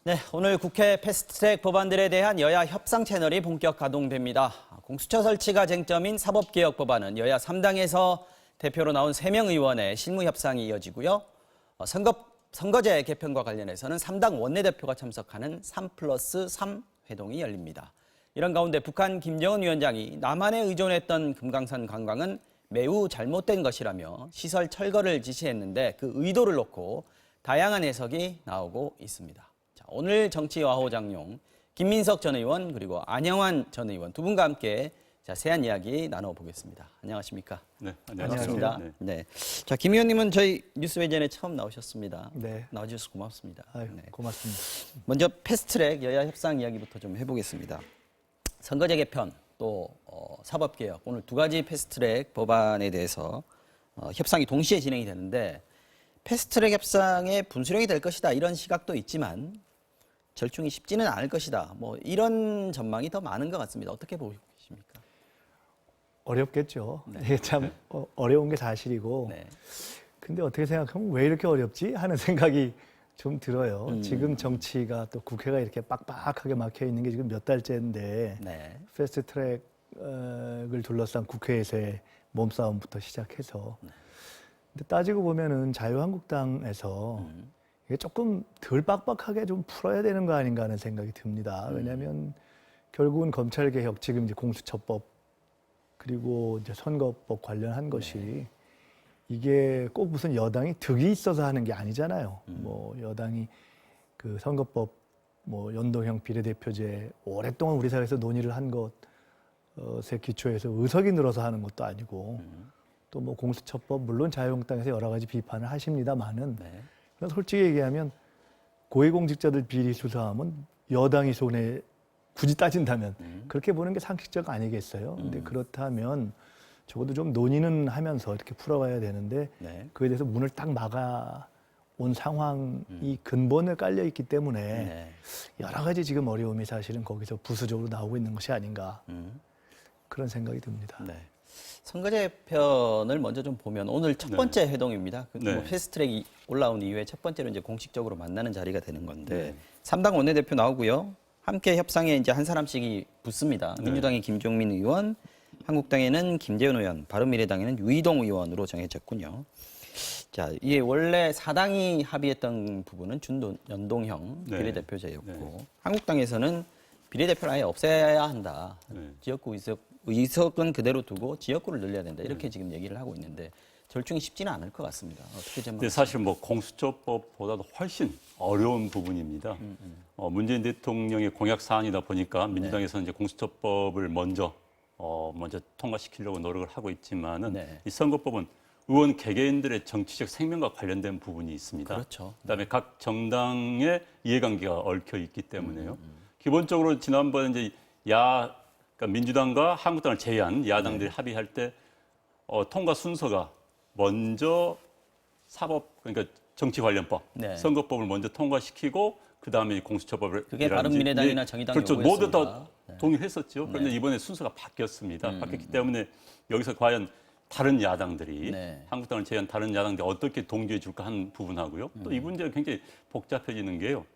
네, 오늘 국회 패스트트랙 법안들에 대한 여야 협상 채널이 본격 가동됩니다. 공수처 설치가 쟁점인 사법개혁 법안은 여야 3당에서 대표로 나온 3명 의원의 실무 협상이 이어지고요. 선거제 개편과 관련해서는 3당 원내대표가 참석하는 3+3 회동이 열립니다. 이런 가운데 북한 김정은 위원장이 남한에 의존했던 금강산 관광은 매우 잘못된 것이라며 시설 철거를 지시했는데 그 의도를 놓고 다양한 해석이 나오고 있습니다. 자, 오늘 정치와호장용 김민석 전 의원 그리고 안영환 전 의원 두 분과 함께 세한 이야기 나눠보겠습니다. 안녕하십니까? 네, 반갑습니다. 네. 자, 김 의원님은 저희 뉴스외전에 처음 나오셨습니다. 네. 나와주셔서 고맙습니다. 아유, 네. 고맙습니다. 먼저 패스트트랙 여야 협상 이야기부터 좀 해보겠습니다. 선거제 개편 또 사법개혁 오늘 두 가지 패스트트랙 법안에 대해서 협상이 동시에 진행이 되는데 패스트트랙 협상에 분수령이 될 것이다 이런 시각도 있지만 절충이 쉽지는 않을 것이다. 뭐 이런 전망이 더 많은 것 같습니다. 어떻게 보고 계십니까? 어렵겠죠. 네. 이게 참 어려운 게 사실이고. 네. 근데 어떻게 생각하면 왜 이렇게 어렵지 하는 생각이 좀 들어요. 지금 정치가 또 국회가 이렇게 빡빡하게 막혀 있는 게 지금 몇 달째인데 네. 패스트트랙을 둘러싼 국회에서의 몸싸움부터 시작해서. 근데 따지고 보면은 자유한국당에서 이게 조금 덜 빡빡하게 좀 풀어야 되는 거 아닌가 하는 생각이 듭니다. 왜냐하면 결국은 검찰개혁, 지금 이제 공수처법 그리고 이제 선거법 관련한 것이 이게 꼭 무슨 여당이 득이 있어서 하는 게 아니잖아요. 뭐 여당이 그 선거법, 뭐 연동형 비례대표제 오랫동안 우리 사회에서 논의를 한 것에 기초해서 의석이 늘어서 하는 것도 아니고 또 뭐 공수처법 물론 자유한국당에서 여러 가지 비판을 하십니다만은 솔직히 얘기하면 고위공직자들 비리 수사하면 여당이 손에 굳이 따진다면 그렇게 보는 게 상식적 아니겠어요? 근데 그렇다면 적어도 좀 논의는 하면서 이렇게 풀어가야 되는데 그에 대해서 문을 딱 막아 온 상황이 근본에 깔려 있기 때문에 여러 가지 지금 어려움이 사실은 거기서 부수적으로 나오고 있는 것이 아닌가 그런 생각이 듭니다. 네. 선거제 편을 먼저 좀 보면 오늘 첫 번째 회동입니다. 뭐 패스트트랙이 올라온 이후에 첫 번째로 이제 공식적으로 만나는 자리가 되는 건데 3당 원내대표 나오고요. 함께 협상에 이제 한 사람씩이 붙습니다. 민주당의 김종민 의원, 한국당에는 김재현 의원, 바른미래당에는 유이동 의원으로 정해졌군요. 자, 이게 원래 4당이 합의했던 부분은 연동형 비례대표제였고 한국당에서는 비례대표를 아예 없애야 한다. 지역구 의석은 그대로 두고 지역구를 늘려야 된다. 이렇게 지금 얘기를 하고 있는데 절충이 쉽지는 않을 것 같습니다. 어떻게 근데 사실 뭐 공수처법보다도 훨씬 어려운 부분입니다. 문재인 대통령의 공약 사안이다 보니까 민주당에서는 이제 공수처법을 먼저 통과시키려고 노력을 하고 있지만은 이 선거법은 의원 개개인들의 정치적 생명과 관련된 부분이 있습니다. 그렇죠. 그다음에 각 정당의 이해관계가 얽혀 있기 때문에요. 기본적으로 지난번에 이제 그러니까 민주당과 한국당을 제외한 야당들이 합의할 때 통과 순서가 먼저 그러니까 정치 관련법, 선거법을 먼저 통과시키고 그 다음에 공수처법을 그게 바른미래당이나 정의당 그렇죠. 모두 다 요구였습니다. 동의했었죠. 그런데 이번에 순서가 바뀌었습니다. 바뀌었기 때문에 여기서 과연 다른 야당들이 한국당을 제외한 다른 야당들이 어떻게 동조해 줄까 하는 부분하고요. 또 이 문제가 굉장히 복잡해지는 게요.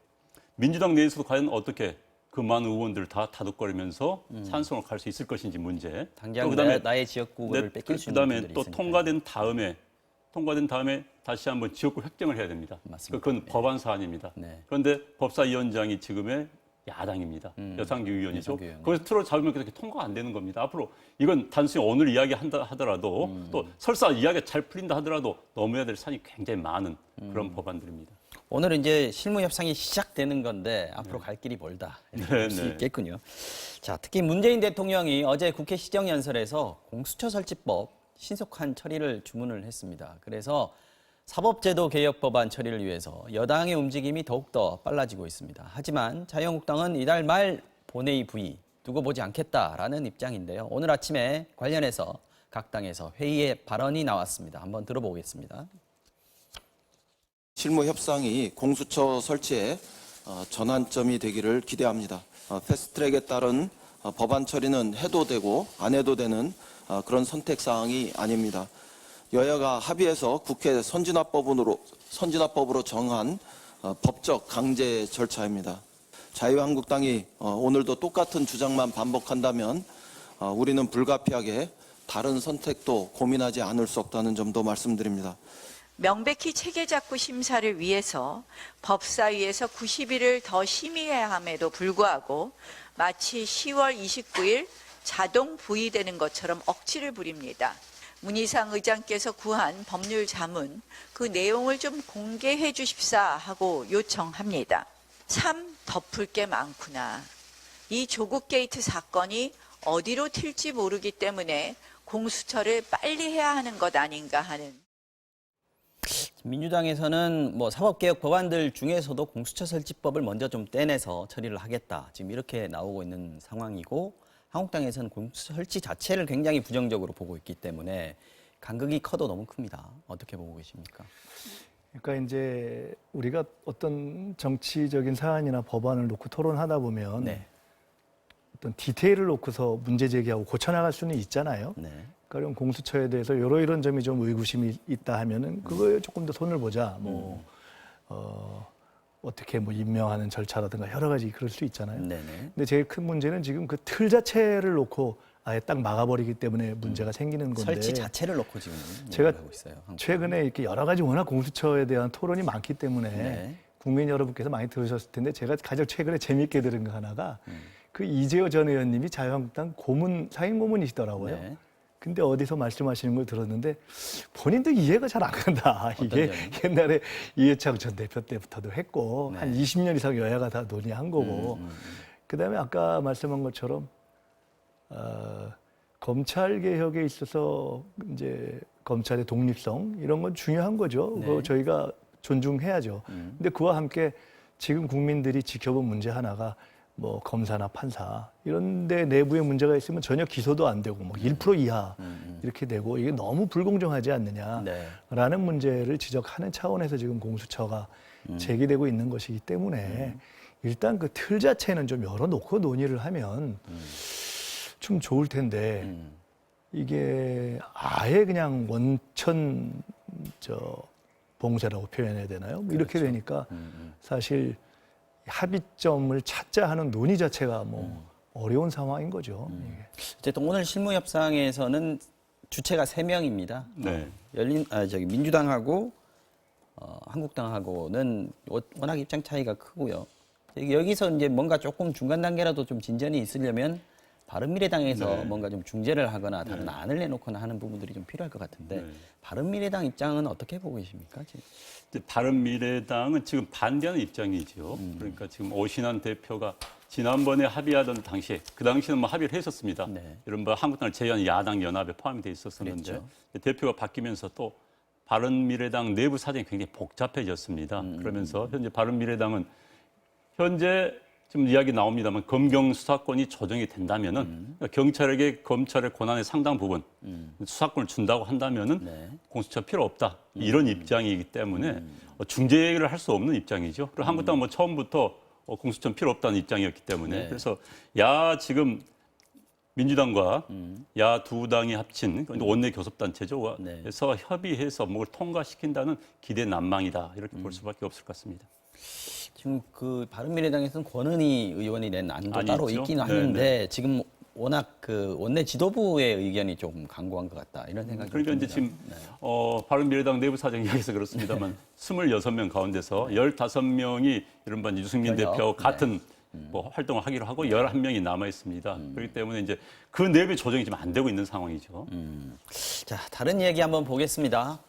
민주당 내에서도 과연 어떻게 그 많은 의원들을 다 다독거리면서 찬성을 갈 수 있을 것인지 문제. 당장 나의 지역구를 뺏길 수 있는 그다음에 분들이 또 있으니까요. 통과된 다음에 다시 한번 지역구 획정을 해야 됩니다. 맞습니다. 그건 법안 사안입니다. 그런데 법사위원장이 지금의 야당입니다. 여상규 의원이죠. 거기서 틀어 잡으면 그렇게 통과가 안 되는 겁니다. 앞으로 이건 단순히 오늘 이야기한다 하더라도 또 설사 이야기가 잘 풀린다 하더라도 넘어야 될 산이 굉장히 많은 그런 법안들입니다. 오늘은 이제 실무 협상이 시작되는 건데 앞으로 갈 길이 멀다 이렇게 볼 수 있겠군요. 자, 특히 문재인 대통령이 어제 국회 시정연설에서 공수처 설치법 신속한 처리를 주문을 했습니다. 그래서 사법제도 개혁 법안 처리를 위해서 여당의 움직임이 더욱더 빨라지고 있습니다. 하지만 자유한국당은 이달 말 본회의 부의 두고 보지 않겠다라는 입장인데요. 오늘 아침에 관련해서 각 당에서 회의에 발언이 나왔습니다. 한번 들어보겠습니다. 실무 협상이 공수처 설치에 전환점이 되기를 기대합니다. 패스트트랙에 따른 법안 처리는 해도 되고 안 해도 되는 그런 선택 사항이 아닙니다. 여야가 합의해서 국회 선진화법으로 정한 법적 강제 절차입니다. 자유한국당이 오늘도 똑같은 주장만 반복한다면 우리는 불가피하게 다른 선택도 고민하지 않을 수 없다는 점도 말씀드립니다. 명백히 체계작구 심사를 위해서 법사위에서 90일을 더 심의해야 함에도 불구하고 마치 10월 29일 자동 부의되는 것처럼 억지를 부립니다. 문희상 의장께서 구한 법률 자문 그 내용을 좀 공개해 주십사 하고 요청합니다. 참 덮을 게 많구나. 이 조국 게이트 사건이 어디로 튈지 모르기 때문에 공수처를 빨리 해야 하는 것 아닌가 하는. 민주당에서는 뭐 사법개혁 법안들 중에서도 공수처 설치법을 먼저 좀 떼내서 처리를 하겠다. 지금 이렇게 나오고 있는 상황이고 한국당에서는 공수처 설치 자체를 굉장히 부정적으로 보고 있기 때문에 간극이 커도 너무 큽니다. 어떻게 보고 계십니까? 그러니까 이제 우리가 어떤 정치적인 사안이나 법안을 놓고 토론하다 보면 네. 어떤 디테일을 놓고서 문제 제기하고 고쳐나갈 수는 있잖아요. 네. 그럼 공수처에 대해서 이런 점이 좀 의구심이 있다 하면은 그거에 조금 더 손을 보자. 어떻게 뭐 임명하는 절차라든가 여러 가지 그럴 수 있잖아요. 네네. 근데 제일 큰 문제는 지금 그 틀 자체를 놓고 아예 딱 막아버리기 때문에 문제가 생기는 건데. 설치 자체를 놓고 지금 제가 하고 있어요. 한국은. 최근에 이렇게 여러 가지 워낙 공수처에 대한 토론이 많기 때문에 네. 국민 여러분께서 많이 들으셨을 텐데 제가 가장 최근에 재미있게 들은 거 하나가 그 이재호 전 의원님이 자유한국당 사임 고문이시더라고요. 네. 근데 어디서 말씀하시는 걸 들었는데 본인도 이해가 잘 안 간다. 이게 점이? 옛날에 이해창 전 대표 때부터도 했고 네. 한 20년 이상 여야가 다 논의한 거고 그다음에 아까 말씀한 것처럼 검찰 개혁에 있어서 이제 검찰의 독립성 이런 건 중요한 거죠. 네. 그거 저희가 존중해야죠. 근데 그와 함께 지금 국민들이 지켜본 문제 하나가 뭐 검사나 판사 이런 데 내부에 문제가 있으면 전혀 기소도 안 되고 뭐 1% 이하 이렇게 되고 이게 너무 불공정하지 않느냐라는 네. 문제를 지적하는 차원에서 지금 공수처가 제기되고 있는 것이기 때문에 일단 그 틀 자체는 좀 열어놓고 논의를 하면 좀 좋을 텐데 이게 아예 그냥 원천 봉쇄라고 표현해야 되나요? 뭐 이렇게 되니까 사실 합의점을 찾자 하는 논의 자체가 뭐 어려운 상황인 거죠. 이게. 어쨌든 오늘 실무 협상에서는 주체가 3명입니다. 네. 민주당하고 한국당하고는 워낙 입장 차이가 크고요. 여기서 이제 뭔가 조금 중간 단계라도 좀 진전이 있으려면 바른미래당에서 네. 뭔가 좀 중재를 하거나 다른 안을 내놓거나 하는 부분들이 좀 필요할 것 같은데 네. 바른미래당 입장은 어떻게 보고 계십니까? 지금? 이제 바른미래당은 지금 반대하는 입장이죠. 그러니까 지금 오신환 대표가 지난번에 합의하던 당시에 그 당시에는 뭐 합의를 했었습니다. 네. 이른바 한국당을 제외한 야당 연합에 포함이 돼 있었었는데 그랬죠. 대표가 바뀌면서 또 바른미래당 내부 사정이 굉장히 복잡해졌습니다. 그러면서 현재 바른미래당은 현재 지금 이야기 나옵니다만 검경 수사권이 조정이 된다면은 경찰에게 검찰의 권한의 상당 부분 수사권을 준다고 한다면은 네. 공수처 필요 없다 이런 입장이기 때문에 중재를 할 수 없는 입장이죠. 그리고 한국당은 뭐 처음부터 공수처 필요 없다는 입장이었기 때문에 네. 그래서 지금 민주당과 야 두 당이 합친 원내 교섭단체죠. 네. 그래서 협의해서 뭘 통과시킨다는 기대 난망이다 이렇게 볼 수밖에 없을 것 같습니다. 지금 그 바른미래당에서는 권은희 의원이 낸 안도 따로 있죠? 있긴 하는데 지금 워낙 그 원내 지도부의 의견이 조금 강고한 것 같다 이런 생각이 그러니까 이제 듭니다. 지금 바른미래당 내부 사정 이야기해서 그렇습니다만 26명 가운데서 15명이 이른바 유승민 현역. 대표하고 같은 뭐 활동을 하기로 하고 11명이 남아 있습니다. 그렇기 때문에 이제 그 내부 조정이 지금 안 되고 있는 상황이죠. 자, 다른 얘기 한번 보겠습니다.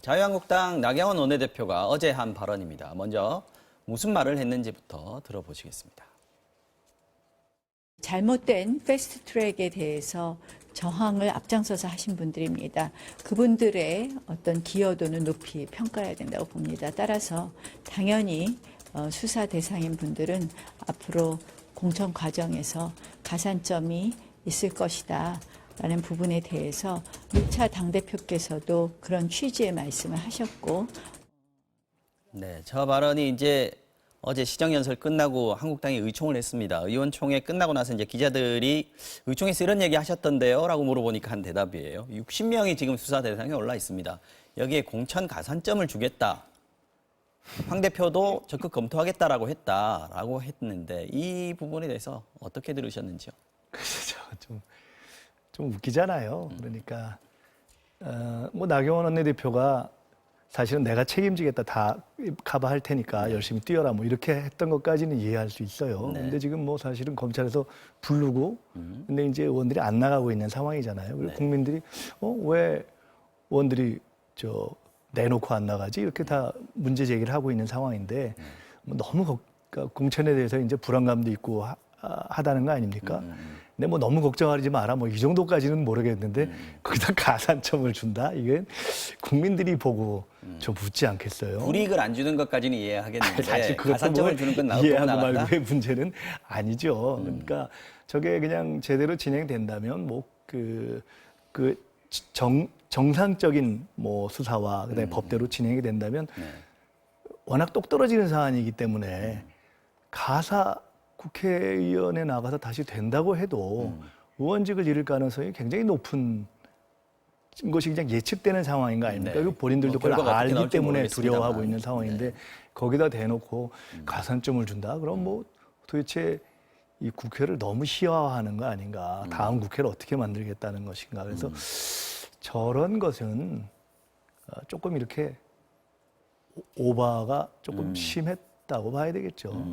자유한국당 나경원 원내대표가 어제 한 발언입니다. 먼저 무슨 말을 했는지부터 들어보시겠습니다. 잘못된 패스트트랙에 대해서 저항을 앞장서서 하신 분들입니다. 그분들의 어떤 기여도는 높이 평가해야 된다고 봅니다. 따라서 당연히 수사 대상인 분들은 앞으로 공천 과정에서 가산점이 있을 것이다 라는 부분에 대해서 누차 당대표께서도 그런 취지의 말씀을 하셨고 네, 저 발언이 이제 어제 시정연설 끝나고 한국당이 의총을 했습니다. 의원총회 끝나고 나서 이제 기자들이 의총에서 이런 얘기 하셨던데요? 라고 물어보니까 한 대답이에요. 60명이 지금 수사 대상에 올라 있습니다. 여기에 공천 가산점을 주겠다. 황 대표도 적극 검토하겠다라고 했는데 이 부분에 대해서 어떻게 들으셨는지요? 그래서 좀 웃기잖아요. 그러니까 뭐 나경원 원내대표가 사실은 내가 책임지겠다, 다 커버할 테니까 열심히 뛰어라 뭐 이렇게 했던 것까지는 이해할 수 있어요. 네. 근데 지금 뭐 사실은 검찰에서 부르고 근데 이제 의원들이 안 나가고 있는 상황이잖아요. 그리고 네. 국민들이 왜 의원들이 내놓고 안 나가지 이렇게 다 문제 제기를 하고 있는 상황인데 뭐 너무 그러니까 공천에 대해서 이제 불안감도 있고 하다는 거 아닙니까? 근데 뭐 너무 걱정하지 마라 뭐 이 정도까지는 모르겠는데 거기다 가산점을 준다? 이게 국민들이 보고 좀 묻지 않겠어요? 불이익을 안 주는 것까지는 이해하겠는데 사실 그것도 가산점을 뭐 주는 건 나오고 이해하고 나간다. 말고의 문제는 아니죠. 그러니까 저게 그냥 제대로 진행된다면 뭐 정상적인 뭐 수사와 그다음에 법대로 진행이 된다면 워낙 똑 떨어지는 사안이기 때문에 가사 국회의원에 나가서 다시 된다고 해도 의원직을 잃을 가능성이 굉장히 높은 것이 그냥 예측되는 상황인 거 아닙니까? 네. 그리고 본인들도 뭐 그걸 결과가 어떻게 알기 나올지 때문에 모르겠습니다만. 두려워하고 있는 상황인데 거기다 대놓고 가산점을 준다? 그럼 뭐 도대체 이 국회를 너무 희화화하는 거 아닌가? 다음 국회를 어떻게 만들겠다는 것인가? 그래서 저런 것은 조금 이렇게 오바가 조금 심했다고 봐야 되겠죠.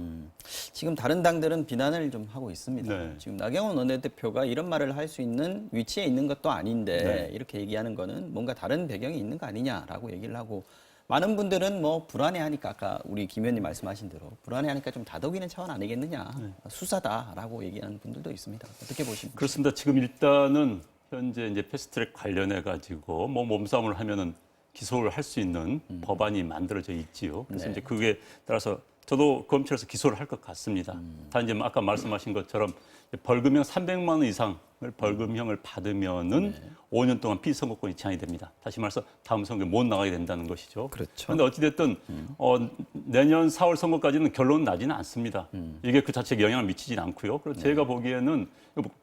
지금 다른 당들은 비난을 좀 하고 있습니다. 네. 지금 나경원 원내대표가 이런 말을 할 수 있는 위치에 있는 것도 아닌데 네. 이렇게 얘기하는 거는 뭔가 다른 배경이 있는 거 아니냐라고 얘기를 하고 많은 분들은 뭐 불안해하니까 아까 우리 김 의원님 말씀하신 대로 불안해하니까 좀 다독이는 차원 아니겠느냐 수사다라고 얘기하는 분들도 있습니다. 어떻게 보십니까? 그렇습니다. 지금 일단은 현재 이제 패스트트랙 관련해 가지고 뭐 몸싸움을 하면은 기소를 할 수 있는 법안이 만들어져 있지요. 그래서 네. 이제 그게 따라서 저도 검찰에서 기소를 할 것 같습니다. 단 이제 아까 말씀하신 것처럼 벌금형 300만 원 이상을 벌금형을 받으면은 5년 동안 피선거권이 제한이 됩니다. 다시 말해서 다음 선거에 못 나가게 된다는 것이죠. 그렇죠. 그런데 어찌됐든 내년 4월 선거까지는 결론은 나지는 않습니다. 이게 그 자체에 영향을 미치지는 않고요. 그래서 제가 보기에는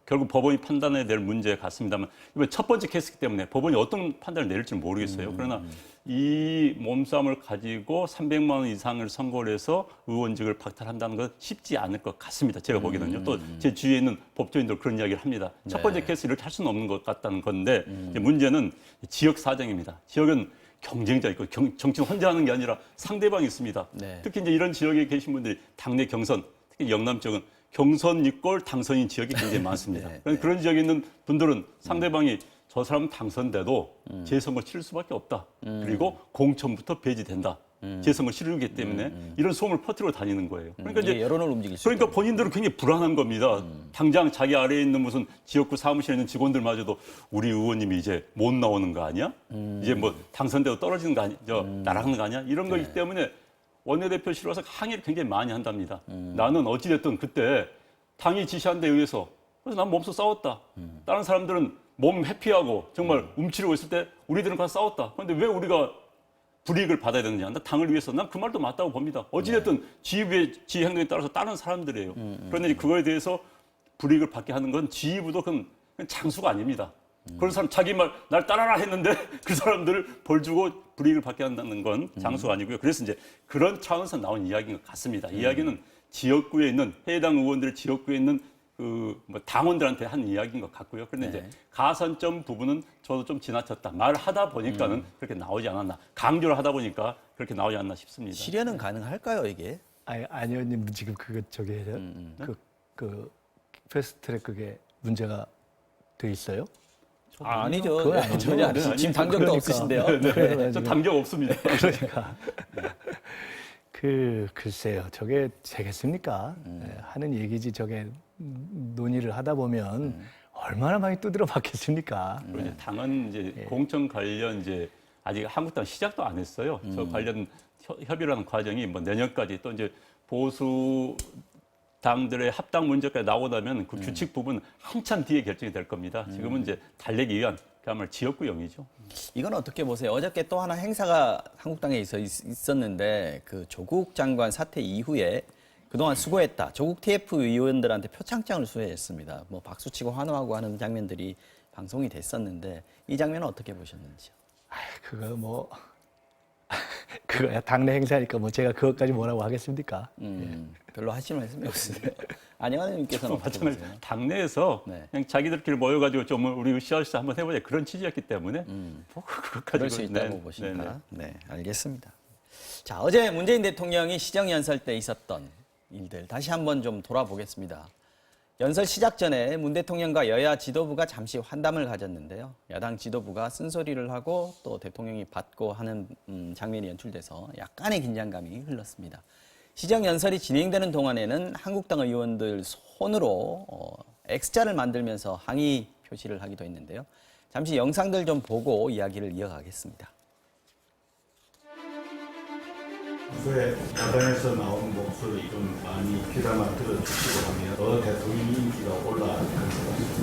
결국 법원이 판단해야 될 문제 같습니다만 이번 첫 번째 케이스이기 때문에 법원이 어떤 판단을 내릴지 모르겠어요. 그러나 이 몸싸움을 가지고 300만 원 이상을 선고를 해서 의원직을 박탈한다는 건 쉽지 않을 것 같습니다. 제가 보기에는요. 또 제 주위에 있는 법조인들 그런 이야기를 합니다. 첫 번째 케이스 이렇게 할 수는 없는 것 같다는 건데 이제 문제는 지역 사정입니다. 지역은 경쟁자 있고 정치는 혼자 하는 게 아니라 상대방이 있습니다. 네. 특히 이제 이런 지역에 계신 분들이 당내 경선, 특히 영남 쪽은 경선 이꼴 당선인 지역이 굉장히 많습니다. 네, 그런 지역에 있는 분들은 상대방이 저 사람 당선돼도 재선거 치를 수밖에 없다. 그리고 공천부터 배제된다. 재선거 치르기 때문에 이런 소문을 퍼뜨리고 다니는 거예요. 그러니까 이게 이제 여론을 움직일 수 그러니까 본인들은 굉장히 불안한 겁니다. 당장 자기 아래에 있는 무슨 지역구 사무실에 있는 직원들마저도 우리 의원님이 이제 못 나오는 거 아니야? 이제 뭐 당선돼도 떨어지는 거 아니야? 날아가는 거 아니야? 이런 거기 때문에 원내대표실 와서 항의를 굉장히 많이 한답니다. 나는 어찌됐든 그때 당이 지시한 데 의해서 그래서 난 몸소 싸웠다. 다른 사람들은 몸 회피하고 정말 움츠리고 있을 때 우리들은 가서 싸웠다. 그런데 왜 우리가 불이익을 받아야 되느냐. 나 당을 위해서 난 그 말도 맞다고 봅니다. 어찌됐든 지휘 행동에 따라서 다른 사람들이에요. 그런데 이제 그거에 대해서 불이익을 받게 하는 건 지휘부도 그건 장수가 아닙니다. 그런 사람 자기 말 날 따라라 했는데 그 사람들을 벌 주고 불이익을 받게 한다는 건 장수가 아니고요. 그래서 이제 그런 차원에서 나온 이야기인 것 같습니다. 이야기는 지역구에 있는 해당 의원들 지역구에 있는 뭐 당원들한테 한 이야기인 것 같고요. 그런데 이제 가산점 부분은 저도 좀 지나쳤다. 말을 하다 보니까는 그렇게 나오지 않았나. 강조를 하다 보니까 그렇게 나오지 않나 싶습니다. 실현은 가능할까요, 이게? 안 의원님 지금 그 패스트트랙 그게 문제가 돼 있어요? 아니죠. 그건 네, 아니죠. 전혀 아니죠. 지금 당적도 그러니까. 없으신데요. 그래서 저 지금 당적 없습니다. 그러니까 글쎄요, 저게 되겠습니까? 네, 하는 얘기지 저게 논의를 하다 보면 얼마나 많이 두드려 맞겠습니까? 그리고 이제 당은 이제 공천 관련 이제 아직 한국당 시작도 안 했어요. 저 관련 협의라는 과정이 뭐 내년까지 또 이제 보수 당들의 합당 문제까지 나오다면 그 규칙 부분 한참 뒤에 결정이 될 겁니다. 지금은 이제 달래기 위한 그야말로 지역구용이죠. 이건 어떻게 보세요? 어저께 또 하나 행사가 한국당에 있었는데 그 조국 장관 사태 이후에 그동안 수고했다. 조국 TF 의원들한테 표창장을 수여했습니다. 뭐 박수치고 환호하고 하는 장면들이 방송이 됐었는데 이 장면은 어떻게 보셨는지요? 그거 뭐 그거야 당내 행사니까 뭐 제가 그것까지 뭐라고 하겠습니까? 별로 하실 말씀이 없으세요? 안영환 의원님께서는 어떻게 마찬가지 보세요? 당내에서 네. 그냥 자기들끼리 모여가지고 좀 우리 으쌰으쌰 한번 해보자 그런 취지였기 때문에 뭐 그걸 그럴 수 가지고 있다고 보십니까? 네, 알겠습니다. 자, 어제 문재인 대통령이 시정연설 때 있었던 일들 다시 한번 좀 돌아보겠습니다. 연설 시작 전에 문 대통령과 여야 지도부가 잠시 환담을 가졌는데요. 야당 지도부가 쓴소리를 하고 또 대통령이 받고 하는 장면이 연출돼서 약간의 긴장감이 흘렀습니다. 시정연설이 진행되는 동안에는 한국당 의원들 손으로 X자를 만들면서 항의 표시를 하기도 했는데요. 잠시 영상들 좀 보고 이야기를 이어가겠습니다. 왜 야당에서 나오는 목소리 좀 많이 귀담아 들어주시고 하면 대통령 인기가 올라갈 것같습니다.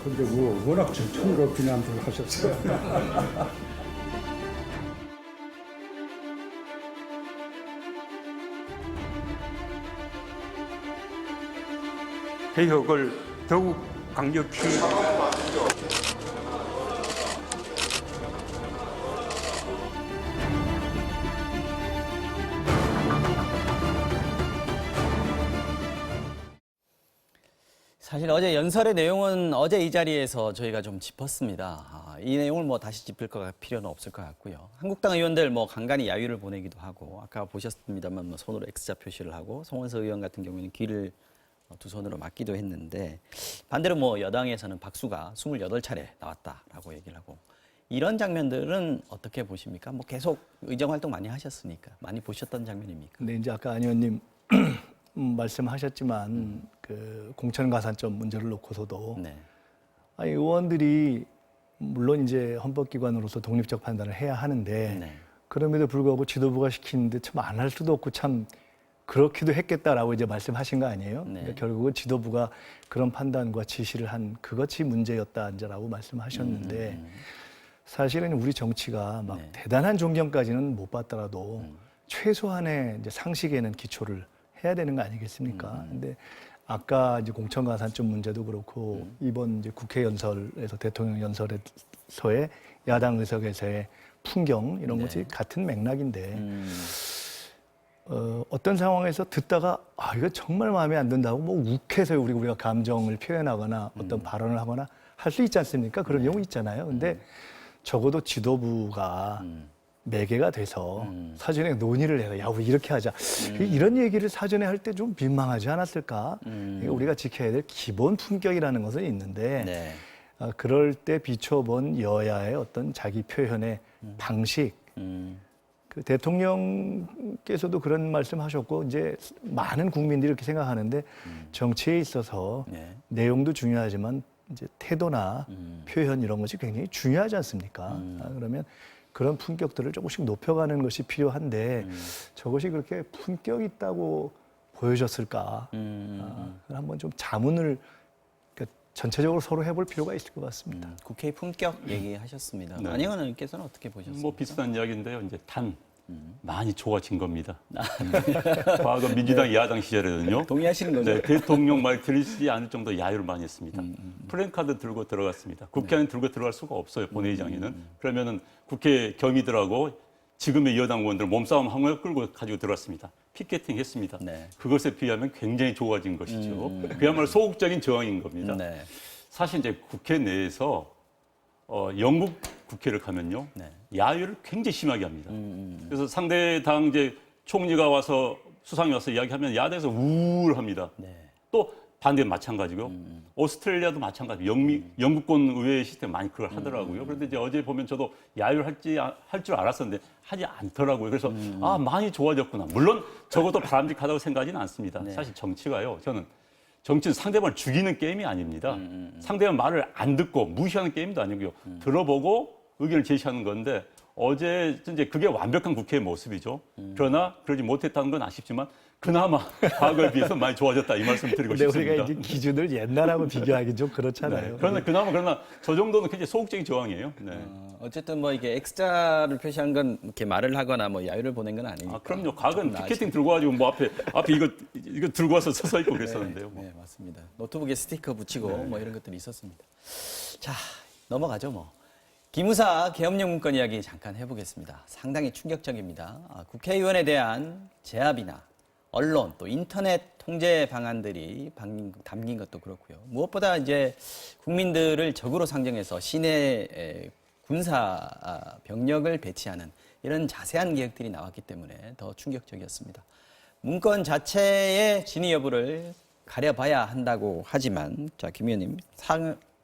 근데 뭐 워낙 정청으로 비난을 하셨어요. 개혁을 더욱 강력히 사실 어제 연설의 내용은 어제 이 자리에서 저희가 좀 짚었습니다. 이 내용을 뭐 다시 짚을 필요는 없을 것 같고요. 한국당 의원들 뭐 간간히 야유를 보내기도 하고 아까 보셨습니다만 뭐 손으로 X자 표시를 하고 송원석 의원 같은 경우에는 귀를 두 손으로 막기도 했는데 반대로 뭐 여당에서는 박수가 28차례 나왔다라고 얘기를 하고 이런 장면들은 어떻게 보십니까? 뭐 계속 의정 활동 많이 하셨으니까 많이 보셨던 장면입니까? 근데 이제 아까 안 의원님 말씀하셨지만 그 공천 가산점 문제를 놓고서도 네. 아니 의원들이 물론 이제 헌법기관으로서 독립적 판단을 해야 하는데 네. 그럼에도 불구하고 지도부가 시키는데 참 안 할 수도 없고 참 그렇기도 했겠다라고 이제 말씀하신 거 아니에요? 네. 그러니까 결국은 지도부가 그런 판단과 지시를 한 그것이 문제였다 이제라고 말씀하셨는데 사실은 우리 정치가 막 네. 대단한 존경까지는 못 받더라도 최소한의 이제 상식에는 기초를 해야 되는 거 아니겠습니까? 근데 아까 이제 공천 가산점 문제도 그렇고 이번 이제 국회 연설에서 대통령 연설에서의 야당 의석에서의 풍경 이런 네. 것이 같은 맥락인데 어떤 상황에서 듣다가 아 이거 정말 마음에 안 든다고 뭐 욱해서 우리가 감정을 표현하거나 어떤 발언을 하거나 할 수 있지 않습니까? 그런 경우 있잖아요. 근데 적어도 지도부가 매개가 돼서 사전에 논의를 해서 야 우리 이렇게 하자 이런 얘기를 사전에 할 때 좀 민망하지 않았을까? 이거 우리가 지켜야 될 기본 품격이라는 것은 있는데 네. 그럴 때 비춰본 여야의 어떤 자기 표현의 방식 그 대통령께서도 그런 말씀하셨고 이제 많은 국민들이 이렇게 생각하는데 정치에 있어서 네. 내용도 중요하지만 이제 태도나 표현 이런 것이 굉장히 중요하지 않습니까? 그러면 그런 품격들을 조금씩 높여가는 것이 필요한데 저것이 그렇게 품격 있다고 보여졌을까? 한번 좀 자문을 그러니까 전체적으로 서로 해볼 필요가 있을 것 같습니다. 국회의 품격 얘기하셨습니다. 네. 안영환 의원께서는 어떻게 보셨습니까? 뭐 비슷한 이야기인데요. 이제 많이 좋아진 겁니다. 과거 민주당 야당 시절에는요. 동의하시는 거죠? 네, 대통령 말 들리지 않을 정도 야유를 많이 했습니다. 플랜카드 들고 들어갔습니다. 국회 안에 들고 들어갈 수가 없어요. 본회의장에는. 그러면은 국회 경위들하고 지금의 여당 의원들 몸싸움 한 번 끌고 가지고 들어갔습니다. 피켓팅 했습니다. 네. 그것에 비하면 굉장히 좋아진 것이죠. 그야말로 소극적인 저항인 겁니다. 네. 사실 이제 국회 내에서 영국 국회를 가면요. 네. 야유를 굉장히 심하게 합니다. 그래서 상대 당 이제 총리가 와서 수상이 와서 이야기하면 야당에서 우울합니다. 네. 또 반대는 마찬가지고요. 오스트레일리아도 마찬가지. 영국권 의회 시스템 많이 그걸 하더라고요. 그런데 이제 어제 보면 저도 야유를 할 줄 알았었는데 하지 않더라고요. 그래서 아 많이 좋아졌구나. 물론 적어도 바람직하다고 생각하지는 않습니다. 네. 사실 정치가요. 저는 정치는 상대방을 죽이는 게임이 아닙니다. 상대방 말을 안 듣고 무시하는 게임도 아니고요. 들어보고 의견을 제시하는 건데 어제 이제 그게 완벽한 국회의 모습이죠. 그러나 그러지 못했다는 건 아쉽지만 그나마 과거에 비해서 많이 좋아졌다 이 말씀 드리고 근데 싶습니다. 우리가 이제 기준을 옛날하고 비교하기 좀 그렇잖아요. 네. 그러나 저 정도는 굉장히 소극적인 저항이에요. 네. 어쨌든 뭐 이게 X자를 표시한 건 이렇게 말을 하거나 뭐 야유를 보낸 건 아니니까. 아, 그럼요. 과거는 조금 피켓팅 들고 가지고 뭐 앞에 이거 들고 와서 서서 있고 그랬었는데요. 뭐. 네, 맞습니다. 노트북에 스티커 붙이고 뭐 이런 것들이 있었습니다. 자, 넘어가죠 뭐. 기무사 계엄령 문건 이야기 잠깐 해보겠습니다. 상당히 충격적입니다. 국회의원에 대한 제압이나 언론 또 인터넷 통제 방안들이 담긴 것도 그렇고요. 무엇보다 이제 국민들을 적으로 상정해서 시내 군사 병력을 배치하는 이런 자세한 계획들이 나왔기 때문에 더 충격적이었습니다. 문건 자체의 진위 여부를 가려봐야 한다고 하지만, 자, 김 의원님,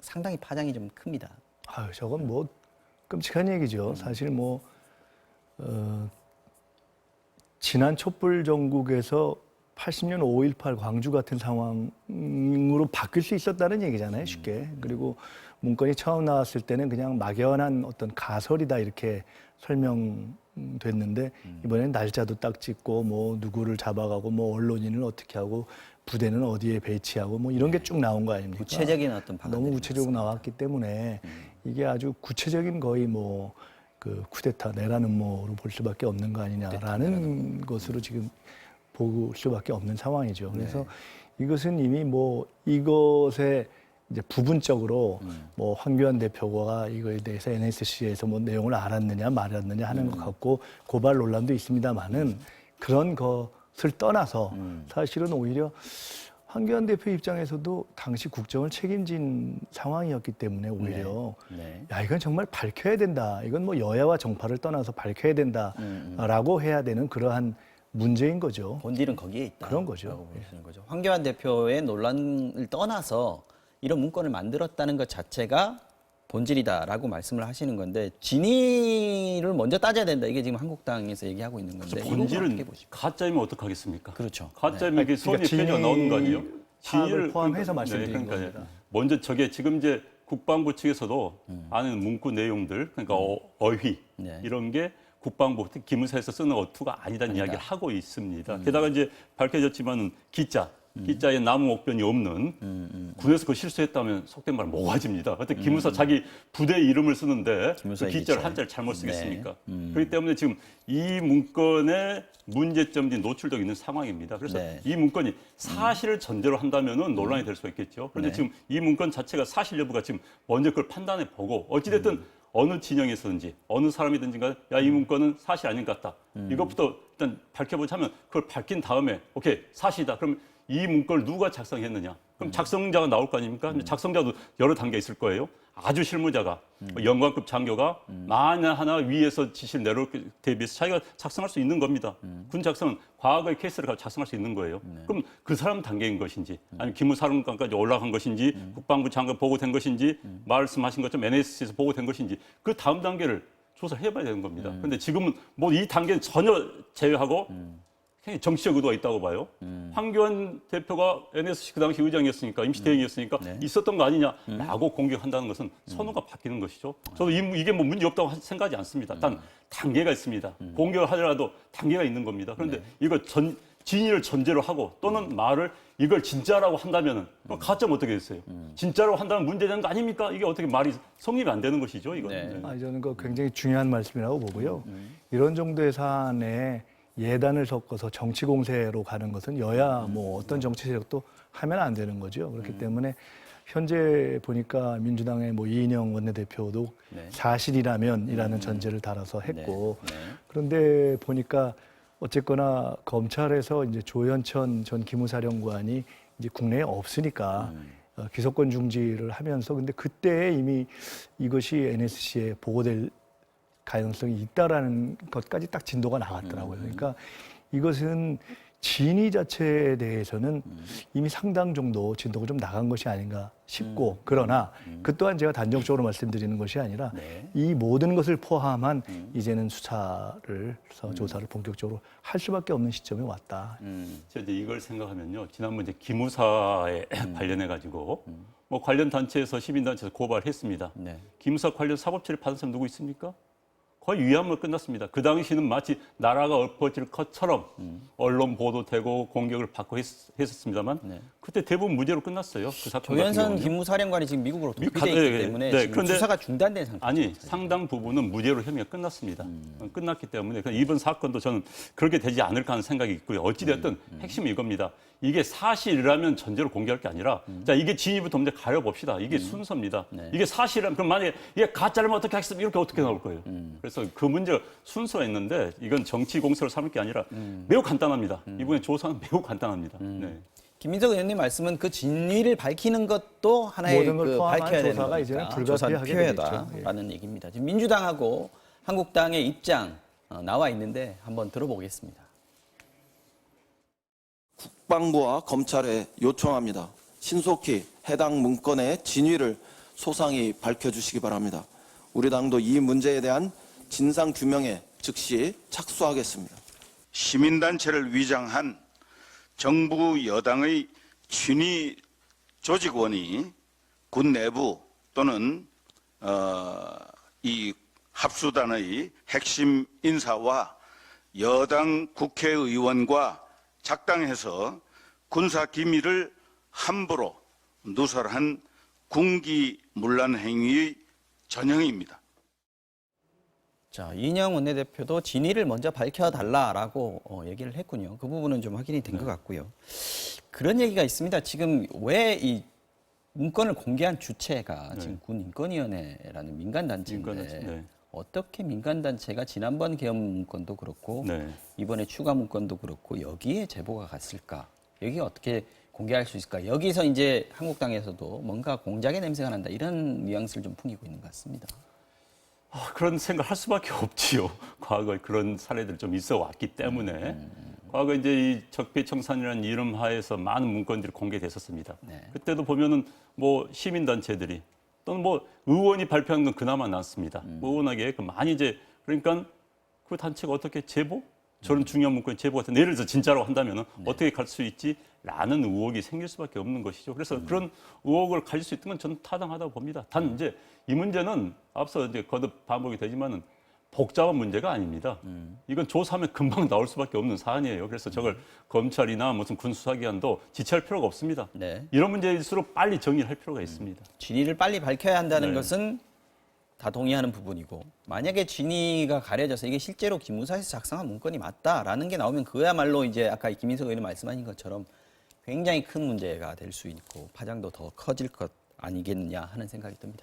상당히 파장이 좀 큽니다. 아유, 저건 뭐 끔찍한 얘기죠. 사실 뭐 지난 촛불 전국에서 80년 5.18 광주 같은 상황으로 바뀔 수 있었다는 얘기잖아요, 쉽게. 그리고 문건이 처음 나왔을 때는 그냥 막연한 어떤 가설이다 이렇게 설명됐는데 이번엔 날짜도 딱 찍고 뭐 누구를 잡아가고 뭐 언론인을 어떻게 하고 부대는 어디에 배치하고 뭐 이런 게 쭉 나온 거 아닙니까? 구체적인 어떤 방안들이 너무 구체적으로 나왔기 때문에 이게 아주 구체적인 거의 뭐 그 쿠데타 내라는 뭐로 볼 수밖에 없는 거 아니냐라는 것으로 지금 볼 수밖에 없는 상황이죠. 그래서 이것은 이미 뭐 이것에 이제 부분적으로 뭐 황교안 대표가 이거에 대해서 NSC에서 뭐 내용을 알았느냐 말았느냐 하는 것 같고 고발 논란도 있습니다만은 그런 것을 떠나서 사실은 오히려 황교안 대표 입장에서도 당시 국정을 책임진 상황이었기 때문에 오히려 야, 이건 정말 밝혀야 된다. 이건 뭐 여야와 정파를 떠나서 밝혀야 된다라고 해야 되는 그러한 문제인 거죠. 본질은 거기에 있다. 그런 거죠. 보시는 거죠. 황교안 대표의 논란을 떠나서 이런 문건을 만들었다는 것 자체가 본질이다라고 말씀을 하시는 건데, 진위를 먼저 따져야 된다. 이게 지금 한국당에서 얘기하고 있는 건데, 이거 어떻게 본질은 보십니까? 가짜이면 어떡하겠습니까? 그렇죠. 가짜이면 이게 소원이 편이 나오는 거 아니에요? 진위를 포함해서 말씀드린 그러니까 겁니다. 먼저 저게 지금 이제 국방부 측에서도 아는 문구 내용들, 그러니까 어휘 이런 게 국방부 특히 기무사에서 쓰는 어투가 아니다는 이야기를 하고 있습니다. 게다가 이제 밝혀졌지만은 기자에 나무 옥변이 없는 군에서 그거 실수했다면 속된 말 모가지입니다. 어떻게 기무사 자기 부대 이름을 쓰는데 그 기무사의 기자를 기체. 한자를 잘못 쓰겠습니까? 그렇기 때문에 지금 이 문건에 문제점들이 노출되어 있는 상황입니다. 그래서 이 문건이 사실을 전제로 한다면은 논란이 될 수가 있겠죠. 그런데 지금 이 문건 자체가 사실 여부가 지금 먼저 그걸 판단해 보고 어찌됐든 어느 진영에서든지 어느 사람이든지 간에 야, 이 문건은 사실 아닌 것 같다. 이것부터 일단 밝혀보자 하면 그걸 밝힌 다음에 오케이, 사실이다. 그럼 이 문건을 누가 작성했느냐? 그럼 작성자가 나올 거 아닙니까? 작성자도 여러 단계 있을 거예요. 아주 실무자가 영관급 장교가 만에 하나 위에서 지시를 내려올 때 대비해서 자기가 작성할 수 있는 겁니다. 군 작성은 과거의 케이스를 가지고 작성할 수 있는 거예요. 그럼 그 사람 단계인 것인지 아니면 기무사령관까지 올라간 것인지 국방부 장관 보고된 것인지 말씀하신 것처럼 NSC에서 보고된 것인지 그 다음 단계를 조사를 해봐야 되는 겁니다. 그런데 지금은 뭐 이 단계는 전혀 제외하고 굉장히 정치적 의도가 있다고 봐요. 황교안 대표가 NSC 그 당시 의장이었으니까 임시대행이었으니까 있었던 거 아니냐라고 공격한다는 것은 선호가 바뀌는 것이죠. 저도 이게 뭐 문제 없다고 생각하지 않습니다. 단 단계가 있습니다. 공격을 하더라도 단계가 있는 겁니다. 그런데 이걸 진위를 전제로 하고 또는 말을 이걸 진짜라고 한다면은 가짜면 어떻게 됐어요? 진짜라고 한다면 문제되는 거 아닙니까? 이게 어떻게 말이 성립이 안 되는 것이죠, 이건. 저는 그 굉장히 중요한 말씀이라고 보고요. 이런 정도의 사안에 예단을 섞어서 정치 공세로 가는 것은 여야 뭐 어떤 정치 세력도 하면 안 되는 거죠. 그렇기 때문에 현재 보니까 민주당의 뭐 이인영 원내대표도 사실이라면이라는 전제를 달아서 했고 그런데 보니까 어쨌거나 검찰에서 이제 조현천 전 기무사령관이 이제 국내에 없으니까 기소권 중지를 하면서 근데 그때 이미 이것이 NSC에 보고될 가능성이 있다라는 것까지 딱 진도가 나왔더라고요. 그러니까 이것은 진위 자체에 대해서는 이미 상당 정도 진도가 좀 나간 것이 아닌가 싶고 그러나 그 또한 제가 단정적으로 말씀드리는 것이 아니라 이 모든 것을 포함한 이제는 수사를 조사를 본격적으로 할 수밖에 없는 시점에 왔다. 제가 이제 이걸 생각하면요. 지난번 이제 기무사에 관련해 가지고 뭐 관련 단체에서 시민단체에서 고발했습니다. 기무사 관련 사법 처리 받은 사람 누구 있습니까? 거의 위안으로 끝났습니다. 그 당시는 마치 나라가 엎어질 것처럼 언론 보도되고 공격을 받고 했었습니다만 그때 대부분 무죄로 끝났어요. 그 사건 같은 조현선 경우는요. 기무사령관이 지금 미국으로 미국 도피돼 가- 있기 네, 때문에 네, 지금 그런데- 수사가 중단된 상태죠. 아니 상당 부분은 무죄로 혐의가 끝났습니다. 끝났기 때문에 이번 사건도 저는 그렇게 되지 않을까 하는 생각이 있고요. 어찌됐든 핵심은 이겁니다. 이게 사실이라면 전제로 공개할 게 아니라 자 이게 진위부터 먼저 가려봅시다. 이게 순서입니다. 이게 사실이라면 그럼 만약에 이게 가짜라면 어떻게 하겠습니까? 이렇게 어떻게 나올 거예요. 그래서 그 문제가 순서가 있는데 이건 정치 공세로 삼을 게 아니라 매우 간단합니다. 이번에 조사는 매우 간단합니다. 네. 김민석 의원님 말씀은 그 진위를 밝히는 것도 하나의 모든 걸 그 포함한 밝혀야 되는 조사가 이제는 거니까 불가피하게 조사는 필요하다라는 되겠죠. 얘기입니다. 지금 민주당하고 한국당의 입장 나와 있는데 한번 들어보겠습니다. 국방부와 검찰에 요청합니다. 신속히 해당 문건의 진위를 소상히 밝혀주시기 바랍니다. 우리 당도 이 문제에 대한 진상 규명에 즉시 착수하겠습니다. 시민단체를 위장한 정부 여당의 친위 조직원이 군 내부 또는 이 합수단의 핵심 인사와 여당 국회의원과 작당해서 군사 기밀을 함부로 누설한 군기문란 행위의 전형입니다. 자, 이인영 원내대표도 진위를 먼저 밝혀달라라고 얘기를 했군요. 그 부분은 좀 확인이 된 것 같고요. 그런 얘기가 있습니다. 지금 왜 이 문건을 공개한 주체가 지금 군인권위원회라는 민간단체인데 민간단체, 네. 어떻게 민간단체가 지난번 계엄 문건도 그렇고 네. 이번에 추가 문건도 그렇고 여기에 제보가 갔을까? 여기 어떻게 공개할 수 있을까? 여기서 이제 한국당에서도 뭔가 공작의 냄새가 난다 이런 뉘앙스를 좀 풍기고 있는 것 같습니다. 그런 생각 할 수밖에 없지요. 과거에 그런 사례들 좀 있어 왔기 때문에. 과거 이제 이 적폐청산이라는 이름 하에서 많은 문건들이 공개됐었습니다. 네. 그때도 보면은 뭐 시민단체들이 또는 뭐 의원이 발표한 건 그나마 낫습니다. 의원에게 많이 이제 그러니까 그 단체가 어떻게 제보? 저런 중요한 문건이 제보 같은 예를 들어서 진짜로 한다면은 어떻게 갈 수 있지라는 의혹이 생길 수밖에 없는 것이죠. 그래서 그런 의혹을 가질 수 있는 건 저는 타당하다고 봅니다. 단 이제 이 문제는 앞서 이제 거듭 반복이 되지만은 복잡한 문제가 아닙니다. 이건 조사하면 금방 나올 수밖에 없는 사안이에요. 그래서 저걸 검찰이나 무슨 군수사기관도 지체할 필요가 없습니다. 네. 이런 문제일수록 빨리 정리를 할 필요가 있습니다. 진위를 빨리 밝혀야 한다는 네. 것은 다 동의하는 부분이고 만약에 진위가 가려져서 이게 실제로 기무사에서 작성한 문건이 맞다라는 게 나오면 그야말로 이제 아까 김민석 의원이 말씀하신 것처럼 굉장히 큰 문제가 될 수 있고 파장도 더 커질 것 아니겠느냐 하는 생각이 듭니다.